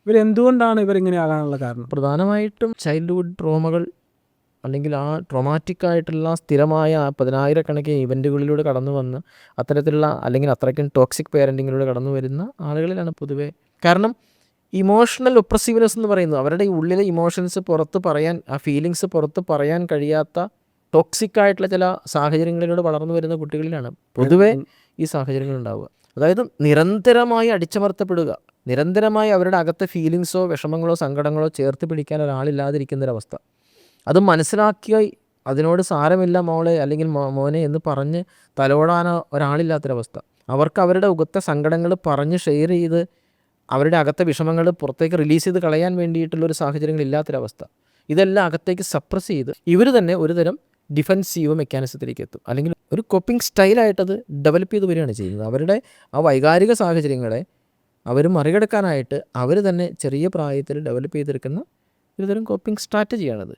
ഇവരെന്തുകൊണ്ടാണ് ഇവരിങ്ങനെ ആകാനുള്ള കാരണം? പ്രധാനമായിട്ടും ചൈൽഡ്ഹുഡ് ട്രോമകൾ അല്ലെങ്കിൽ ആ ട്രോമാറ്റിക് ആയിട്ടുള്ള സ്ഥിരമായ 10,000-കണക്കിന് ഇവൻറ്റുകളിലൂടെ കടന്നു വന്ന് അത്തരത്തിലുള്ള അല്ലെങ്കിൽ അത്രയ്ക്കും ടോക്സിക് പേരൻറ്റിങ്ങിലൂടെ കടന്നു വരുന്ന ആളുകളിലാണ് പൊതുവേ. കാരണം ഇമോഷണൽ ഒപ്രസീവ്നെസ് എന്ന് പറയുന്നത് അവരുടെ ഈ ഉള്ളിലെ ഇമോഷൻസ് പുറത്ത് പറയാൻ, ആ ഫീലിങ്സ് പുറത്ത് പറയാൻ കഴിയാത്ത ടോക്സിക് ആയിട്ടുള്ള ചില സാഹചര്യങ്ങളിലൂടെ വളർന്നു വരുന്ന കുട്ടികളിലാണ് പൊതുവേ ഈ സാഹചര്യങ്ങൾ ഉണ്ടാവുക. അതായത് നിരന്തരമായി അടിച്ചമർത്തപ്പെടുക, നിരന്തരമായി അവരുടെ അകത്തെ ഫീലിങ്സോ വിഷമങ്ങളോ സങ്കടങ്ങളോ ചേർത്ത് പിടിക്കാൻ ഒരാളില്ലാതിരിക്കുന്നൊരവസ്ഥ. അത് മനസ്സിലാക്കി അതിനോട് സാരമില്ല മോളെ അല്ലെങ്കിൽ മോനെ എന്ന് പറഞ്ഞ് തലോടാനോ ഒരാളില്ലാത്തൊരവസ്ഥ. അവർക്ക് അവരുടെ ഉഗത്ത സങ്കടങ്ങൾ പറഞ്ഞ് ഷെയർ ചെയ്ത് അവരുടെ അകത്തെ വിഷമങ്ങൾ പുറത്തേക്ക് റിലീസ് ചെയ്ത് കളയാൻ വേണ്ടിയിട്ടുള്ളൊരു സാഹചര്യങ്ങളില്ലാത്തൊരവസ്ഥ. ഇതെല്ലാം അകത്തേക്ക് സപ്രസ് ചെയ്ത് ഇവർ തന്നെ ഒരു തരം ഡിഫെൻസീവ് മെക്കാനിസത്തിലേക്ക് എത്തും, അല്ലെങ്കിൽ ഒരു കോപ്പിംഗ് സ്റ്റൈലായിട്ടത് ഡെവലപ്പ് ചെയ്ത് വരികയാണ് ചെയ്യുന്നത്. അവരുടെ ആ വൈകാരിക സാഹചര്യങ്ങളെ അവർ മറികടക്കാനായിട്ട് അവർ തന്നെ ചെറിയ പ്രായത്തിൽ ഡെവലപ്പ് ചെയ്തെടുക്കുന്ന ഒരു തരം കോപ്പിംഗ് സ്ട്രാറ്റജിയാണത്.